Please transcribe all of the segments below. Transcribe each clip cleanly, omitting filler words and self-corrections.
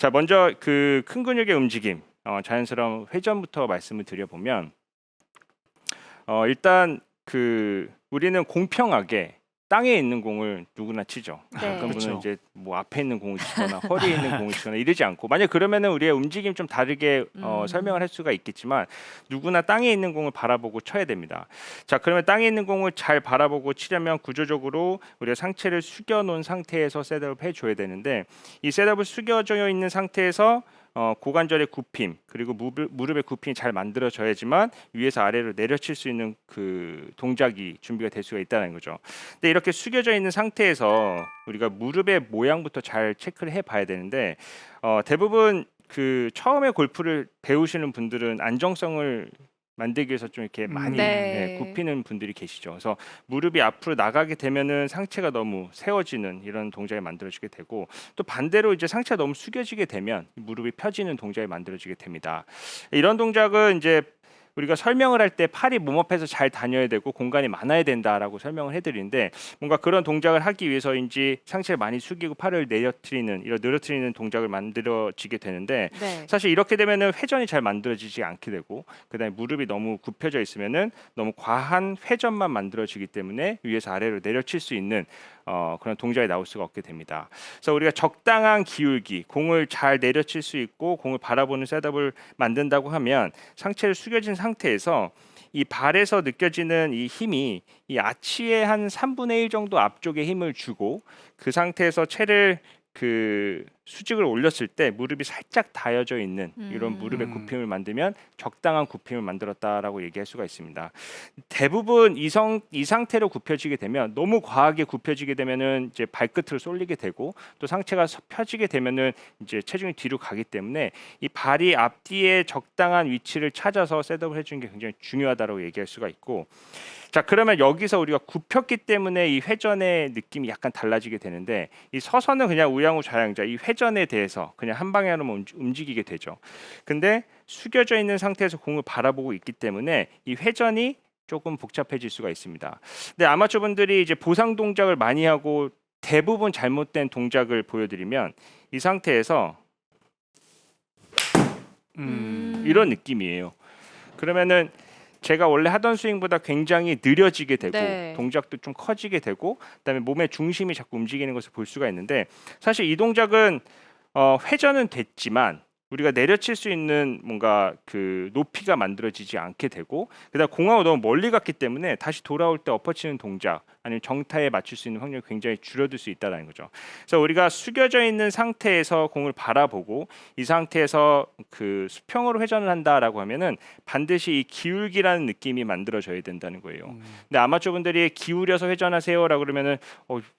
자, 먼저 그 큰 근육의 움직임, 자연스러운 회전부터 말씀을 드려보면, 일단 그 우리는 공평하게 땅에 있는 공을 누구나 치죠. 네. 어떤 분은 그쵸. 이제 뭐 앞에 있는 공을 치거나 허리에 있는 공을 치거나 이러지 않고, 만약 그러면은 우리의 움직임 좀 다르게 설명을 할 수가 있겠지만, 누구나 땅에 있는 공을 바라보고 쳐야 됩니다. 자, 그러면 땅에 있는 공을 잘 바라보고 치려면 구조적으로 우리가 상체를 숙여 놓은 상태에서 셋업을 해줘야 되는데, 이 셋업을 숙여져 있는 상태에서 고관절의 굽힘 그리고 무릎의 굽힘이 잘 만들어져야지만 위에서 아래로 내려칠 수 있는 그 동작이 준비가 될 수가 있다는 거죠. 근데 이렇게 숙여져 있는 상태에서 우리가 무릎의 모양부터 잘 체크를 해봐야 되는데, 대부분 그 처음에 골프를 배우시는 분들은 안정성을 만들기 위해서 좀 이렇게 많이 네. 굽히는 분들이 계시죠. 그래서 무릎이 앞으로 나가게 되면은 상체가 너무 세워지는 이런 동작이 만들어지게 되고, 또 반대로 이제 상체가 너무 숙여지게 되면 무릎이 펴지는 동작이 만들어지게 됩니다. 이런 동작은 이제 우리가 설명을 할 때 팔이 몸 앞에서 잘 다녀야 되고 공간이 많아야 된다라고 설명을 해드리는데, 뭔가 그런 동작을 하기 위해서인지 상체를 많이 숙이고 팔을 늘어뜨리는 동작을 만들어지게 되는데, 네. 사실 이렇게 되면은 회전이 잘 만들어지지 않게 되고, 그다음에 무릎이 너무 굽혀져 있으면은 너무 과한 회전만 만들어지기 때문에 위에서 아래로 내려칠 수 있는 그런 동작이 나올 수가 없게 됩니다. 그래서 우리가 적당한 기울기, 공을 잘 내려칠 수 있고 공을 바라보는 셋업을 만든다고 하면, 상체를 숙여진 상태에서 이 발에서 느껴지는 이 힘이 이 아치의 한 3분의 1 정도 앞쪽에 힘을 주고, 그 상태에서 채를 그 수직을 올렸을 때 무릎이 살짝 닿여져 있는 이런 무릎의 굽힘을 만들면 적당한 굽힘을 만들었다라고 얘기할 수가 있습니다. 대부분 이 상태로 굽혀지게 되면, 너무 과하게 굽혀지게 되면은 이제 발끝으로 쏠리게 되고, 또 상체가 펴지게 되면은 이제 체중이 뒤로 가기 때문에 이 발이 앞뒤에 적당한 위치를 찾아서 셋업을 해주는 게 굉장히 중요하다고 얘기할 수가 있고, 자, 그러면 여기서 우리가 굽혔기 때문에 이 회전의 느낌이 약간 달라지게 되는데, 이 서서는 그냥 우양우좌양자, 이 회전에 대해서 그냥 한 방향으로만 움직이게 되죠. 근데 숙여져 있는 상태에서 공을 바라보고 있기 때문에 이 회전이 조금 복잡해질 수가 있습니다. 근데 아마추어분들이 이제 보상 동작을 많이 하고 대부분 잘못된 동작을 보여드리면, 이 상태에서 이런 느낌이에요. 그러면은 제가 원래 하던 스윙보다 굉장히 느려지게 되고, 네. 동작도 좀 커지게 되고, 그다음에 몸의 중심이 자꾸 움직이는 것을 볼 수가 있는데, 사실 이 동작은 회전은 됐지만 우리가 내려칠 수 있는 뭔가 그 높이가 만들어지지 않게 되고, 그다음 공하고 너무 멀리 갔기 때문에 다시 돌아올 때 엎어치는 동작 아니면 정타에 맞출 수 있는 확률이 굉장히 줄어들 수 있다는 거죠. 그래서 우리가 숙여져 있는 상태에서 공을 바라보고 이 상태에서 그 수평으로 회전을 한다라고 하면은 반드시 이 기울기라는 느낌이 만들어져야 된다는 거예요. 근데 아마추어분들이 기울여서 회전하세요라고 그러면은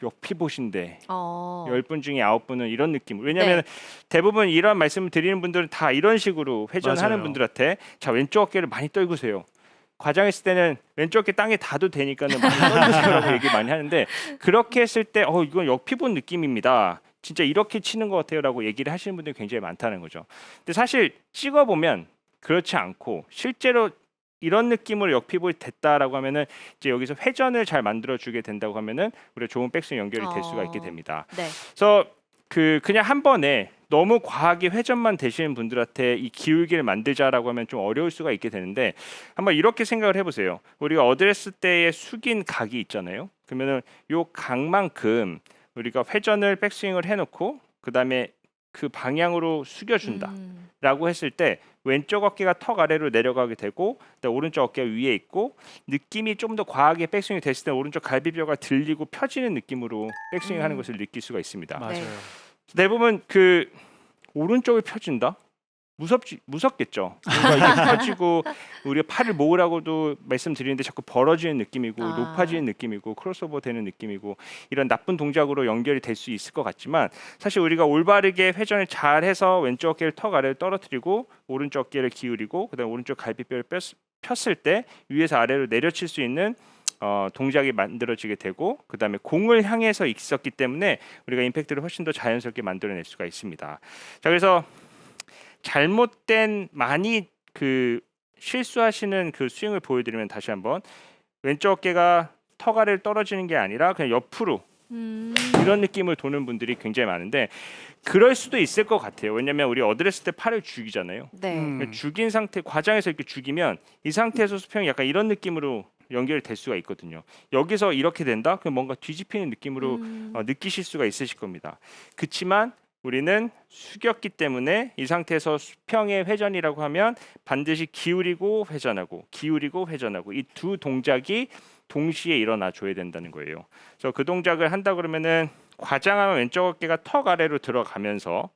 역피봇인데 어. 10분 중에 9분은 이런 느낌. 왜냐하면 네. 대부분 이런 말씀을 드리는 분들은 다 이런 식으로 회전하는 맞아요. 분들한테, 자, 왼쪽 어깨를 많이 떨구세요. 과장했을 때는 왼쪽 어깨 땅에 닿아도 되니까는 많이 떨구세요라고 얘기 많이 하는데, 그렇게 했을 때 이건 역피봇 느낌입니다. 진짜 이렇게 치는 것 같아요라고 얘기를 하시는 분들이 굉장히 많다는 거죠. 근데 사실 찍어보면 그렇지 않고, 실제로 이런 느낌으로 역피봇이 됐다라고 하면은 이제 여기서 회전을 잘 만들어주게 된다고 하면은 우리가 좋은 백스윙 연결이 될 수가 있게 됩니다. 네. 그래서 그냥 한 번에 너무 과하게 회전만 되시는 분들한테 이 기울기를 만들자라고 하면 좀 어려울 수가 있게 되는데, 한번 이렇게 생각을 해보세요. 우리가 어드레스 때의 숙인 각이 있잖아요. 그러면은 요 각만큼 우리가 회전을 백스윙을 해놓고 그 다음에 그 방향으로 숙여준다라고 했을 때 왼쪽 어깨가 턱 아래로 내려가게 되고, 오른쪽 어깨가 위에 있고, 느낌이 좀 더 과하게 백스윙이 됐을 때 오른쪽 갈비뼈가 들리고 펴지는 느낌으로 백스윙하는 것을 느낄 수가 있습니다. 맞아요. 대부분 그 오른쪽이 펴진다? 무섭겠죠. 뭔가 이게 펴지고 우리가 팔을 모으라고도 말씀드리는데 자꾸 벌어지는 느낌이고 높아지는 느낌이고 크로스오버 되는 느낌이고, 이런 나쁜 동작으로 연결이 될 수 있을 것 같지만, 사실 우리가 올바르게 회전을 잘 해서 왼쪽 어깨를 턱 아래로 떨어뜨리고 오른쪽 어깨를 기울이고 그다음에 오른쪽 갈비뼈를 폈을 때 위에서 아래로 내려칠 수 있는 동작이 만들어지게 되고, 그 다음에 공을 향해서 있었기 때문에 우리가 임팩트를 훨씬 더 자연스럽게 만들어낼 수가 있습니다. 자, 그래서 잘못된 많이 그 실수하시는 그 스윙을 보여드리면, 다시 한번 왼쪽 어깨가 턱 아래로 떨어지는 게 아니라 그냥 옆으로 이런 느낌을 도는 분들이 굉장히 많은데 그럴 수도 있을 것 같아요. 왜냐면 우리 어드레스 때 팔을 죽이잖아요. 네. 죽인 상태 과장해서 이렇게 죽이면 이 상태에서 수평이 약간 이런 느낌으로 연결될 수가 있거든요. 여기서 이렇게 된다? 그럼 뭔가 뒤집히는 느낌으로 느끼실 수가 있으실 겁니다. 그렇지만 우리는 숙였기 때문에 이 상태에서 수평의 회전이라고 하면 반드시 기울이고 회전하고 기울이고 회전하고 이 두 동작이 동시에 일어나 줘야 된다는 거예요. 그래서 그 동작을 한다 그러면은 과장하면 왼쪽 어깨가 턱 아래로 들어가면서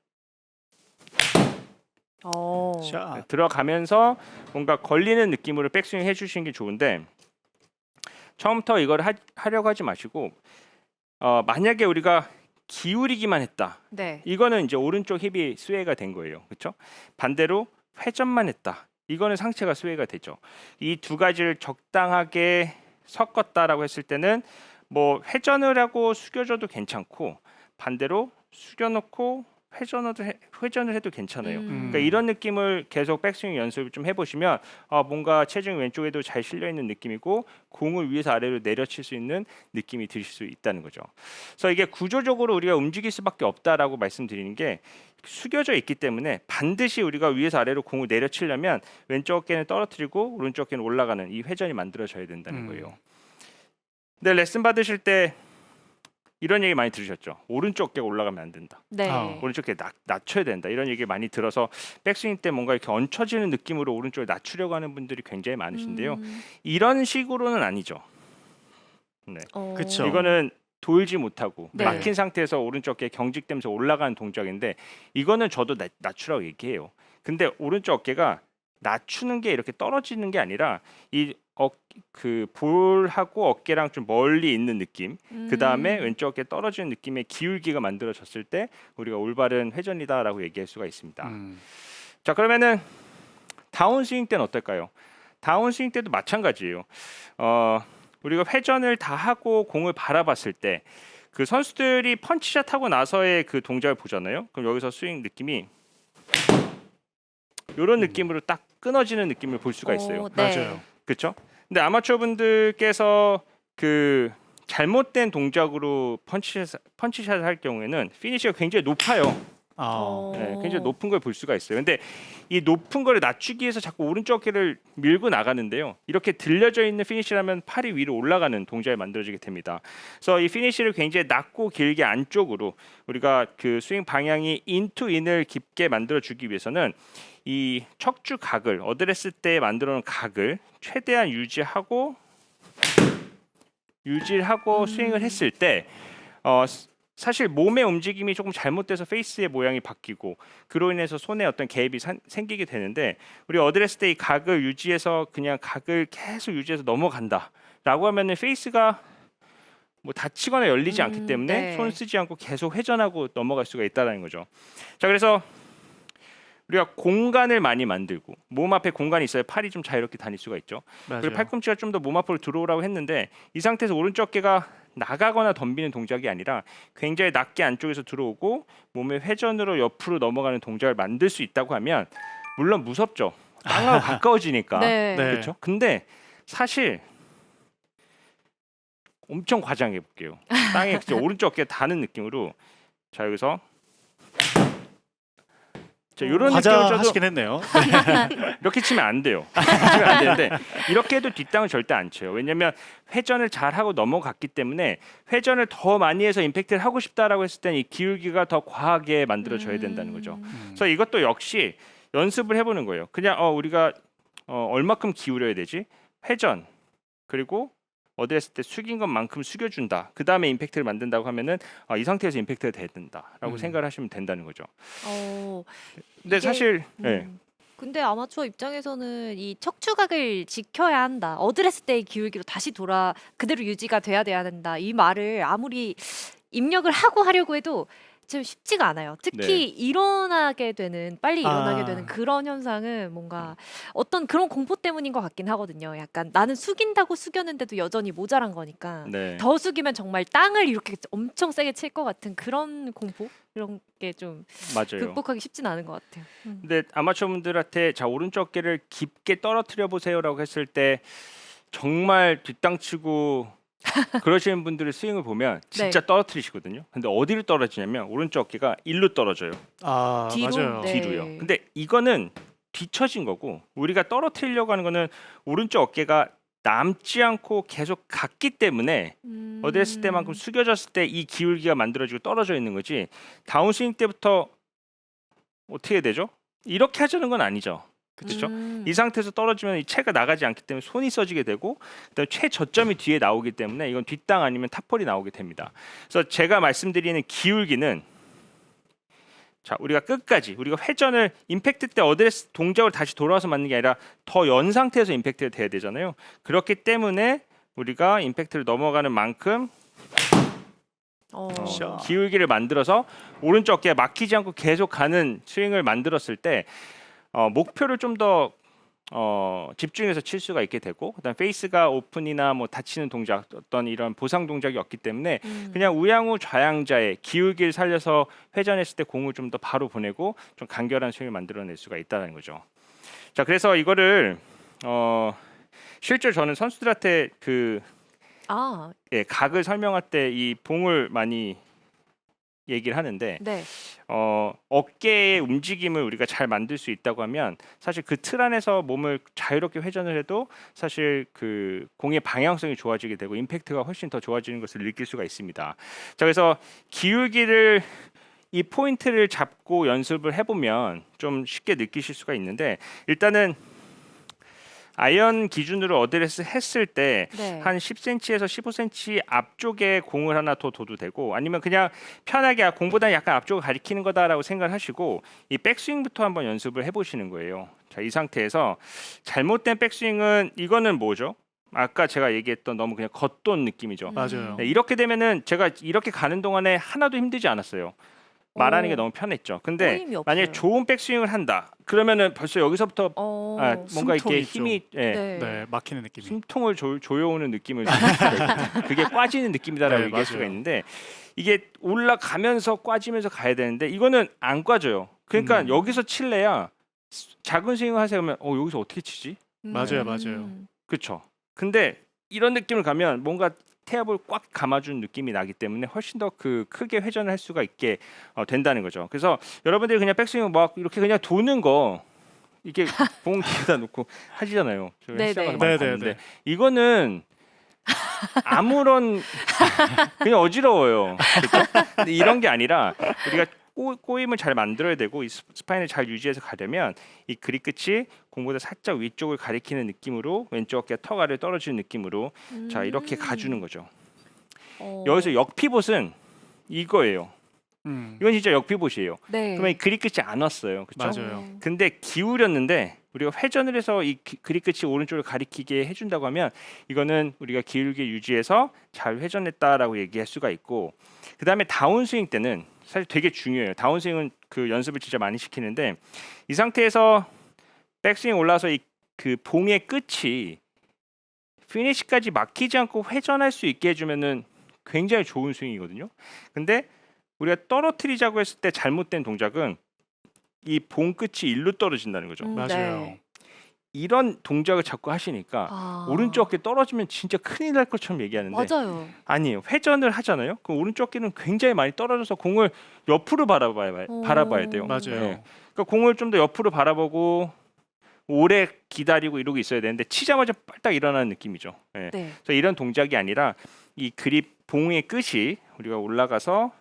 자. 들어가면서 뭔가 걸리는 느낌으로 백스윙 해주시는 게 좋은데 처음부터 이걸 하려고 하지 마시고 만약에 우리가 기울이기만 했다. 네. 이거는 이제 오른쪽 힙이 스웨이가 된 거예요. 그렇죠? 반대로 회전만 했다. 이거는 상체가 스웨이가 되죠. 이 두 가지를 적당하게 섞었다라고 했을 때는 뭐 회전을 하고 숙여줘도 괜찮고 반대로 숙여놓고 회전을 해도 괜찮아요. 그러니까 이런 느낌을 계속 백스윙 연습을 좀 해보시면 뭔가 체중이 왼쪽에도 잘 실려 있는 느낌이고 공을 위에서 아래로 내려칠 수 있는 느낌이 드실 수 있다는 거죠. 그래서 이게 구조적으로 우리가 움직일 수밖에 없다라고 말씀드리는 게 숙여져 있기 때문에 반드시 우리가 위에서 아래로 공을 내려치려면 왼쪽 어깨는 떨어뜨리고 오른쪽 어깨는 올라가는 이 회전이 만들어져야 된다는 거예요. 근데 레슨 받으실 때 이런 얘기 많이 들으셨죠? 오른쪽 어깨가 올라가면 안 된다. 네. 오른쪽 어깨 낮춰야 된다. 이런 얘기 많이 들어서 백스윙 때 뭔가 이렇게 얹혀지는 느낌으로 오른쪽을 낮추려고 하는 분들이 굉장히 많으신데요. 이런 식으로는 아니죠. 네. 그쵸. 이거는 돌지 못하고 네. 막힌 상태에서 오른쪽 어깨 경직되면서 올라가는 동작인데 이거는 저도 낮추라고 얘기해요. 근데 오른쪽 어깨가 낮추는 게 이렇게 떨어지는 게 아니라 그 볼하고 어깨랑 좀 멀리 있는 느낌. 그 다음에 왼쪽 어깨 떨어지는 느낌의 기울기가 만들어졌을 때 우리가 올바른 회전이다라고 얘기할 수가 있습니다. 자 그러면은 다운스윙 때는 어떨까요? 다운스윙 때도 마찬가지예요. 우리가 회전을 다 하고 공을 바라봤을 때 그 선수들이 펀치샷 하고 나서의 그 동작을 보잖아요. 그럼 여기서 스윙 느낌이 이런 느낌으로 딱 끊어지는 느낌을 볼 수가 있어요. 네. 맞아요. 그렇죠? 근데 아마추어 분들께서 그 잘못된 동작으로 펀치샷을 할 경우에는 피니시가 굉장히 높아요. 네, 굉장히 높은 걸 볼 수가 있어요. 근데 이 높은 거를 낮추기 위해서 자꾸 오른쪽 어깨를 밀고 나가는데요. 이렇게 들려져 있는 피니시라면 팔이 위로 올라가는 동작이 만들어지게 됩니다. 그래서 이 피니시를 굉장히 낮고 길게 안쪽으로 우리가 그 스윙 방향이 인투 인을 깊게 만들어 주기 위해서는 이 척추 각을 어드레스 때 만들어 놓은 각을 최대한 유지하고 스윙을 했을 때 사실 몸의 움직임이 조금 잘못돼서 페이스의 모양이 바뀌고 그로 인해서 손에 어떤 갭이 생기게 되는데 우리 어드레스 때 이 각을 유지해서 그냥 각을 계속 유지해서 넘어간다라고 하면은 페이스가 뭐 닫히거나 열리지 않기 때문에 네. 손 쓰지 않고 계속 회전하고 넘어갈 수가 있다는 거죠. 자 그래서 우리가 공간을 많이 만들고 몸 앞에 공간이 있어야 팔이 좀 자유롭게 다닐 수가 있죠. 맞아요. 그리고 팔꿈치가 좀 더 몸 앞으로 들어오라고 했는데 이 상태에서 오른쪽 어깨가 나가거나 덤비는 동작이 아니라 굉장히 낮게 안쪽에서 들어오고 몸의 회전으로 옆으로 넘어가는 동작을 만들 수 있다고 하면 물론 무섭죠. 땅하고 가까워지니까. 네. 네. 그렇죠? 근데 사실 엄청 과장해 볼게요. 땅에 진짜 오른쪽 어깨 닿는 느낌으로 자 여기서 자 이런 느낌으로 쳐도 과자하시긴 했네요. 이렇게 치면 안 돼요. 치면 안 되는데 이렇게 해도 뒷땅을 절대 안 쳐요. 왜냐하면 회전을 잘 하고 넘어갔기 때문에 회전을 더 많이 해서 임팩트를 하고 싶다라고 했을 때는 이 기울기가 더 과하게 만들어져야 된다는 거죠. 그래서 이것도 역시 연습을 해보는 거예요. 그냥 우리가 얼마큼 기울여야 되지? 회전 그리고 어드레스 때 숙인 것만큼 숙여준다. 그 다음에 임팩트를 만든다고 하면은 이 상태에서 임팩트가 돼야 된다라고 생각을 하시면 된다는 거죠. 근데 이게- 사실 네. 근데 아마추어 입장에서는 이 척추각을 지켜야 한다. 어드레스 때의 기울기로 다시 그대로 유지가 돼야 된다. 이 말을 아무리 입력을 하고 하려고 해도 좀 쉽지가 않아요. 특히 빨리 일어나게 되는 그런 현상은 뭔가 어떤 그런 공포 때문인 것 같긴 하거든요. 약간 나는 숙인다고 숙였는데도 여전히 모자란 거니까 네. 더 숙이면 정말 땅을 이렇게 엄청 세게 칠 것 같은 그런 공포 이런 게 좀 맞아요. 극복하기 쉽진 않은 것 같아요. 근데 아마추어 분들한테 자 오른쪽 어깨를 깊게 떨어뜨려 보세요라고 했을 때 정말 뒷땅 치고 그러시는 분들의 스윙을 보면 진짜 떨어뜨리시거든요. 근데 어디로 떨어지냐면 오른쪽 어깨가 일로 떨어져요. 아 뒤로? 맞아요. 네. 뒤로요. 근데 이거는 뒤처진 거고 우리가 떨어뜨리려고 하는 거는 오른쪽 어깨가 남지 않고 계속 갔기 때문에 어드레스 때만큼 숙여졌을 때 이 기울기가 만들어지고 떨어져 있는 거지. 다운스윙 때부터 어떻게 되죠? 이렇게 하자는 건 아니죠. 그렇죠? 이 상태에서 떨어지면 이 채가 나가지 않기 때문에 손이 써지게 되고 그다음에 최저점이 뒤에 나오기 때문에 이건 뒷땅 아니면 탑볼이 나오게 됩니다. 그래서 제가 말씀드리는 기울기는 자 우리가 끝까지 우리가 회전을 임팩트 때 어드레스 동작을 다시 돌아와서 맞는 게 아니라 더 연 상태에서 임팩트가 돼야 되잖아요. 그렇기 때문에 우리가 임팩트를 넘어가는 만큼 샤. 기울기를 만들어서 오른쪽 어깨에 막히지 않고 계속 가는 스윙을 만들었을 때 목표를 좀 더 집중해서 칠 수가 있게 되고 그다음 페이스가 오픈이나 뭐 닫히는 동작 어떤 이런 보상 동작이 없기 때문에 그냥 우양우 좌양자의 기울기를 살려서 회전했을 때 공을 좀 더 바로 보내고 좀 간결한 스윙을 만들어낼 수가 있다는 거죠. 자 그래서 이거를 실제 저는 선수들한테 각을 설명할 때 이 봉을 많이 얘기를 하는데 네. 어깨의 움직임을 우리가 잘 만들 수 있다고 하면 사실 그 틀 안에서 몸을 자유롭게 회전을 해도 사실 그 공의 방향성이 좋아지게 되고 임팩트가 훨씬 더 좋아지는 것을 느낄 수가 있습니다. 자 그래서 기울기를 이 포인트를 잡고 연습을 해보면 좀 쉽게 느끼실 수가 있는데 일단은 아이언 기준으로 어드레스 했을 때 한 10cm에서 15cm 앞쪽에 공을 하나 더 둬도 되고 아니면 그냥 편하게 공보다 약간 앞쪽을 가리키는 거다라고 생각을 하시고 이 백스윙부터 한번 연습을 해보시는 거예요. 자, 이 상태에서 잘못된 백스윙은 이거는 뭐죠? 아까 제가 얘기했던 너무 그냥 겉돈 느낌이죠. 맞아요. 네, 이렇게 되면은 제가 이렇게 가는 동안에 하나도 힘들지 않았어요. 말하는 게 너무 편했죠. 근데 꼬임이 없어요. 만약에 좋은 백스윙을 한다. 그러면은 벌써 여기서부터 뭔가 이렇게 숨통이죠. 힘이 네, 막히는 느낌이. 숨통을 조여오는 느낌을 줄 수가 있고 그게 꽈지는 느낌이다라고 네, 얘기할 수가 맞아요. 있는데 이게 올라가면서 꽈지면서 가야 되는데 이거는 안 꽈져요. 그러니까 여기서 칠래야 작은 스윙을 하세요 그러면 여기서 어떻게 치지? 맞아요, 맞아요. 그렇죠. 근데 이런 느낌을 가면 뭔가 태압을 꽉 감아준 느낌이 나기 때문에 훨씬 더 크게 회전을 할 수가 있게 된다는 거죠. 그래서 여러분들이 그냥 백스윙 막 이렇게 그냥 도는 거 이게 봉 뒤에다 놓고 하시잖아요. 저 네네. 시장에서 많이 네네네. 봤는데 이거는 아무런 그냥 어지러워요. 그렇죠? 근데 이런 게 아니라 우리가 꼬임을 잘 만들어야 되고 이 스파인을 잘 유지해서 가려면 이 그립 끝이 공보다 살짝 위쪽을 가리키는 느낌으로 왼쪽 어깨가 턱 아래 떨어지는 느낌으로 자 이렇게 가주는 거죠. 여기서 역피봇은 이거예요. 이건 진짜 역피봇이에요. 네. 그러면 이 그립 끝이 안 왔어요. 그렇죠? 맞아요. 근데 기울였는데 우리가 회전을 해서 이 그립 끝이 오른쪽을 가리키게 해준다고 하면 이거는 우리가 기울기 유지해서 잘 회전했다라고 얘기할 수가 있고 그 다음에 다운스윙 때는 사실 되게 중요해요. 다운스윙은 그 연습을 진짜 많이 시키는데 이 상태에서 백스윙 올라서 이 그 봉의 끝이 피니시까지 막히지 않고 회전할 수 있게 해주면은 굉장히 좋은 스윙이거든요. 근데 우리가 떨어뜨리자고 했을 때 잘못된 동작은 이 봉 끝이 일로 떨어진다는 거죠. 맞아요. 이런 동작을 자꾸 하시니까 오른쪽 어깨 떨어지면 진짜 큰일 날 것처럼 얘기하는데 맞아요. 아니에요. 회전을 하잖아요. 그럼 오른쪽 어깨는 굉장히 많이 떨어져서 공을 옆으로 바라봐야 돼요. 맞아요. 네. 그러니까 공을 좀 더 옆으로 바라보고 오래 기다리고 이러고 있어야 되는데 치자마자 빨딱 일어나는 느낌이죠. 네. 네. 그래서 이런 동작이 아니라 이 그립 봉의 끝이 우리가 올라가서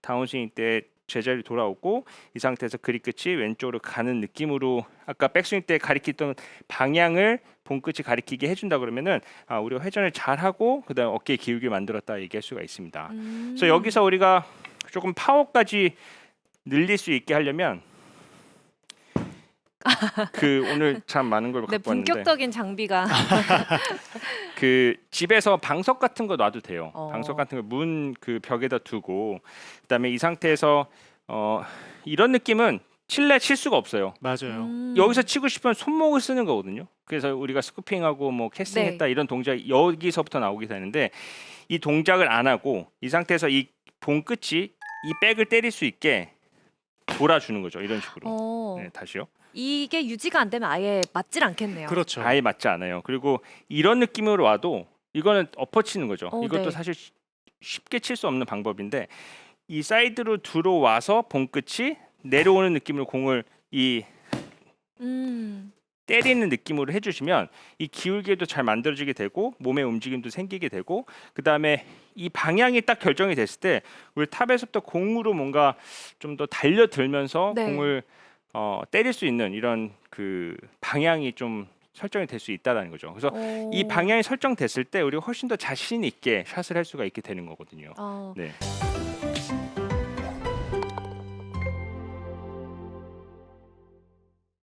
다운스윙 때 제자리 돌아오고 이 상태에서 그립 끝이 왼쪽으로 가는 느낌으로 아까 백스윙 때 가리키던 방향을 봉 끝이 가리키게 해준다 그러면은 우리가 회전을 잘하고 그다음 어깨 기울기 만들었다 얘기할 수가 있습니다. 그래서 여기서 우리가 조금 파워까지 늘릴 수 있게 하려면 오늘 참 많은 걸 네, 갖고 왔는데 본격적인 장비가 집에서 방석 같은 거 놔도 돼요. 어. 방석 같은 거 문 벽에다 두고 그다음에 이 상태에서 이런 느낌은 칠래 칠 수가 없어요. 맞아요. 여기서 치고 싶으면 손목을 쓰는 거거든요. 그래서 우리가 스쿠핑하고 뭐 캐스팅했다 이런 동작이 여기서부터 나오게 되는데 이 동작을 안 하고 이 상태에서 이 봉 끝이 이 백을 때릴 수 있게 돌아주는 거죠. 이런 식으로. 네, 다시요. 이게 유지가 안 되면 아예 맞질 않겠네요. 그렇죠. 아예 맞지 않아요. 그리고 이런 느낌으로 와도 이거는 엎어치는 거죠. 이것도 네. 사실 쉽게 칠 수 없는 방법인데 이 사이드로 들어와서 본 끝이 내려오는 느낌으로 공을 이 음. 때리는 느낌으로 해주시면 이 기울기도 잘 만들어지게 되고 몸의 움직임도 생기게 되고 그 다음에 이 방향이 딱 결정이 됐을 때 우리 탑에서부터 공으로 뭔가 좀 더 달려들면서 네. 공을 때릴 수 있는 이런 그 방향이 좀 설정이 될 수 있다는 거죠. 그래서 이 오. 방향이 설정됐을 때 우리가 훨씬 더 자신 있게 샷을 할 수가 있게 되는 거거든요. 어. 네.